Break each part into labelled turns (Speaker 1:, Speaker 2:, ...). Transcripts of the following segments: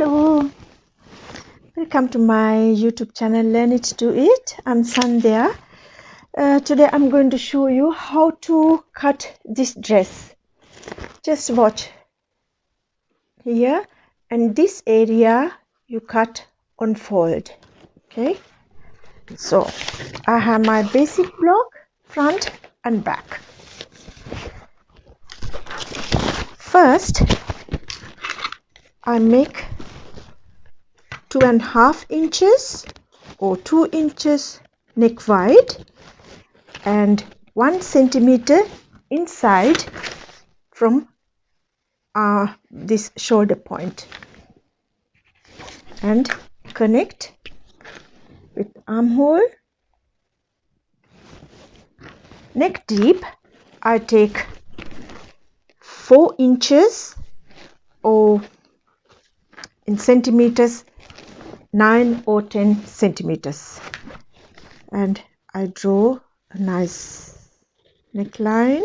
Speaker 1: Hello, welcome to my YouTube channel Learn-it-do-it. I'm Sandhya. Today I'm going to show you how to cut this dress. Just watch here, and this area you cut on fold. Okay, so I have my basic block, front and back. First I make 2.5 inches or 2 inches neck wide and 1 centimeter inside from this shoulder point, and connect with armhole. Neck deep I take 4 inches or in centimeters 9 or 10 centimeters, and I draw a nice neckline.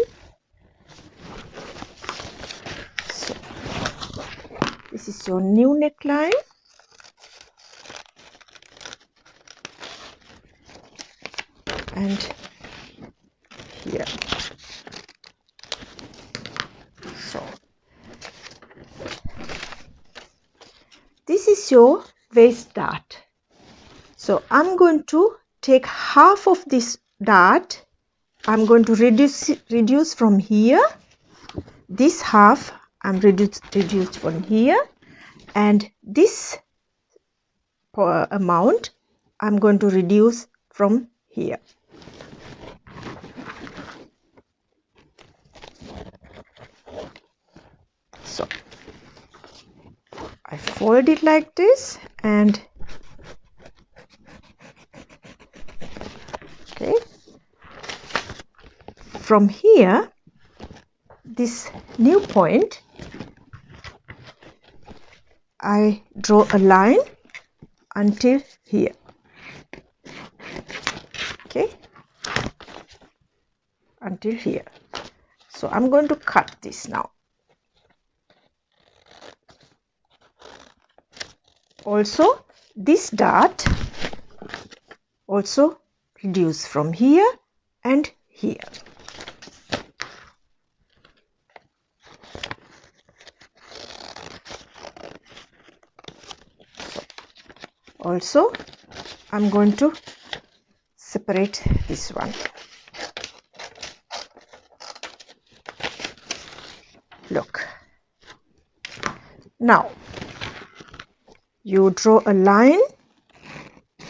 Speaker 1: So this is your new neckline, and here. So this is your waist dart. So I'm going to take half of this dart. I'm going to reduce from here. This half I'm reduced from here, and this amount I'm going to reduce from here. So I fold it like this, and okay, from here, this new point, I draw a line until here. Okay, until here. So I'm going to cut this now. Also, this dart also reduce from here and here. Also, I'm going to separate this one. Look. Now, you draw a line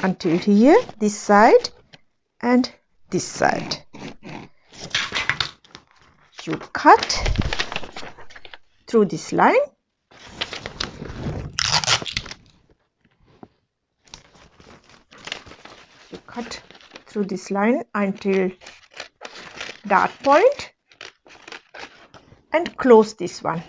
Speaker 1: until here, this side and this side. You cut through this line. You cut through this line until dart point and close this one.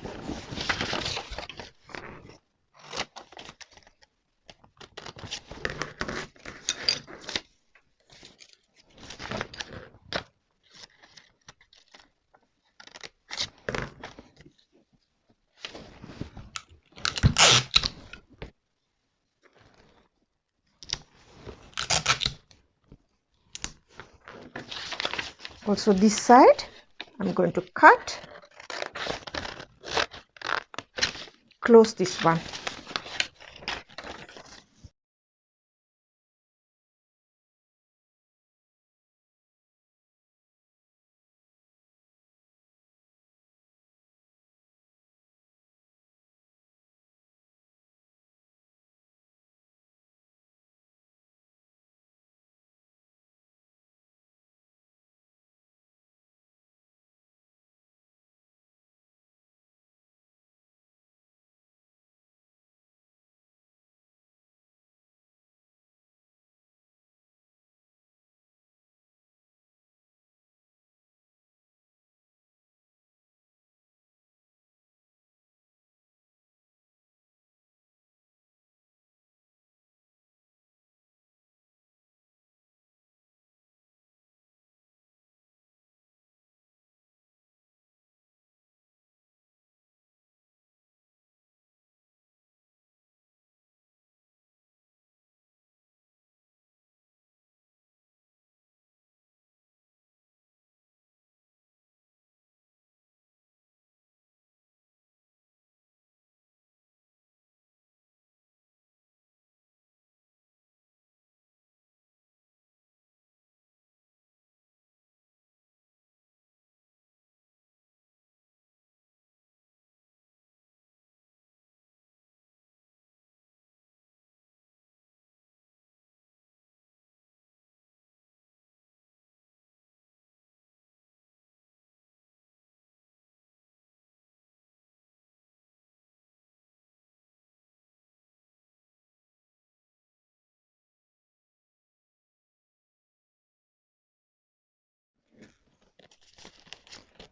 Speaker 1: Also this side I'm going to cut, close this one.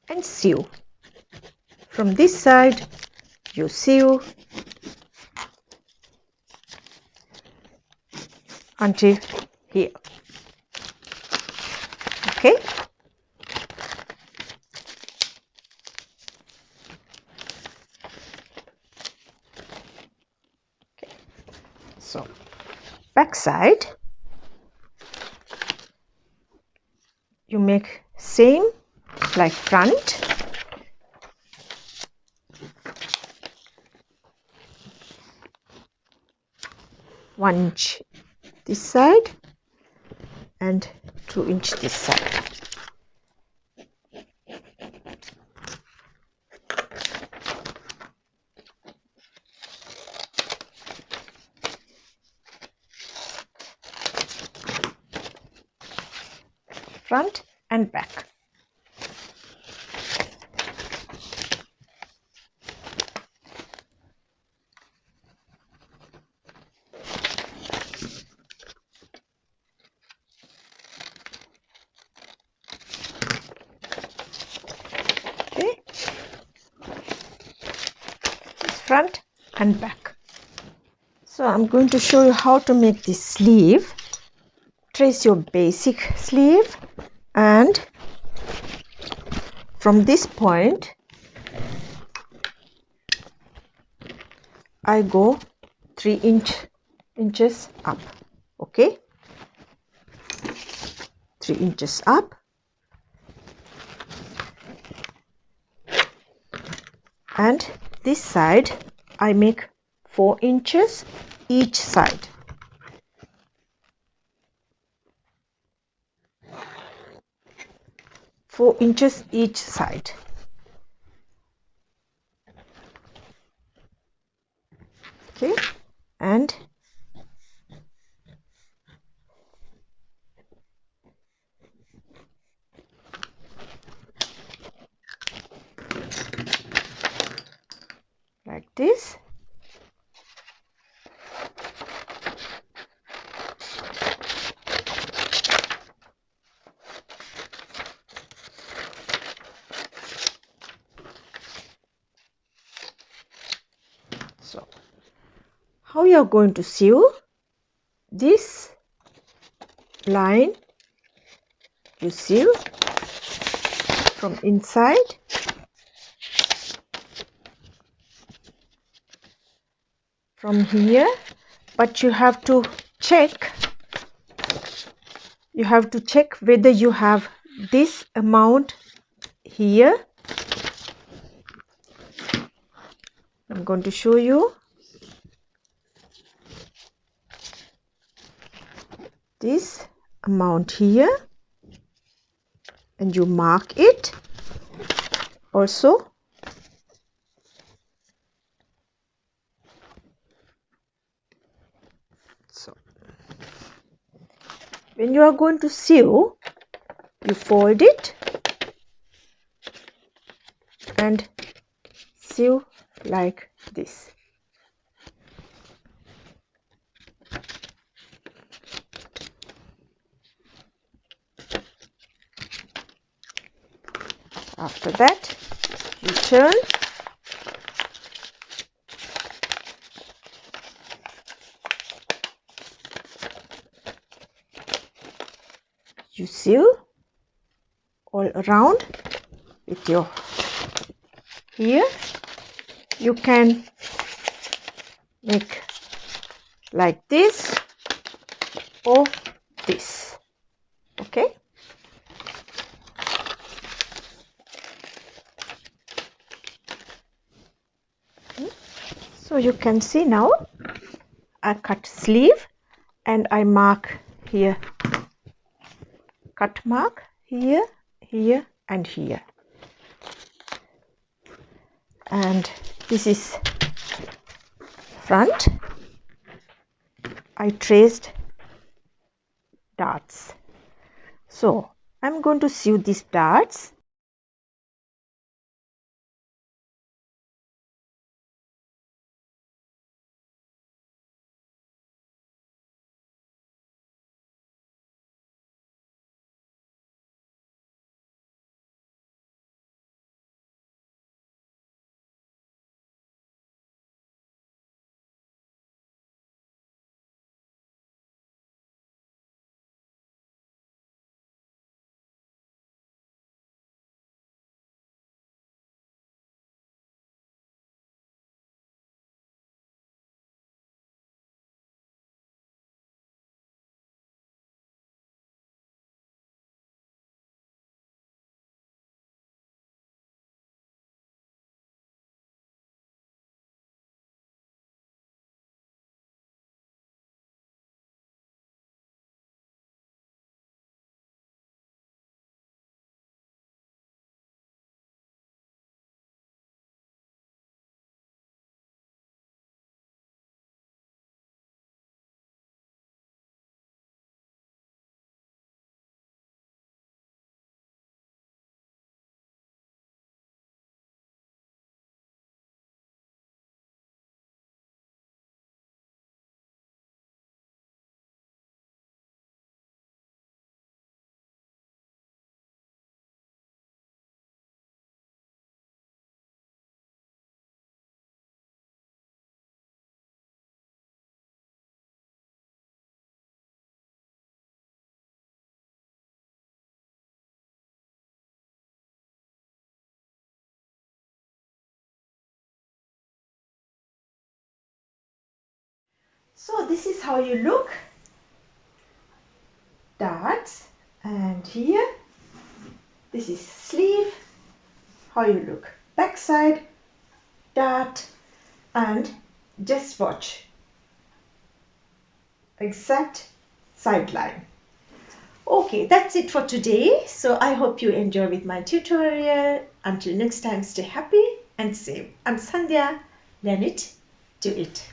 Speaker 1: and sew. From this side you sew until here. Okay. So back side you make same like front. One inch this side and 2 inch this side. Front and back. Okay, this front and back. So I'm going to show you how to make this sleeve. Trace your basic sleeve and from this point I go 3 inches up. Okay, 3 inches up and this side I make 4 inches each side. Four inches each side. Okay, and like this. So how you are going to sew this line, you sew from inside from here, but you have to check whether you have this amount here. I'm going to show you this amount here and you mark it also. So when you are going to sew, you fold it and sew like this. After that you turn you sew all around with your here. You can make like this or this. Okay, so you can see now I cut sleeve and I mark here, cut mark here, here and here, and this is front. I traced darts, so I'm going to sew these darts. So this is how you look. Darts, and here this is sleeve, how you look. Backside, dart, and just watch. Exact side line. Okay, that's it for today. So I hope you enjoy with my tutorial. Until next time, stay happy and safe. I'm Sandhya. Learn it, do it.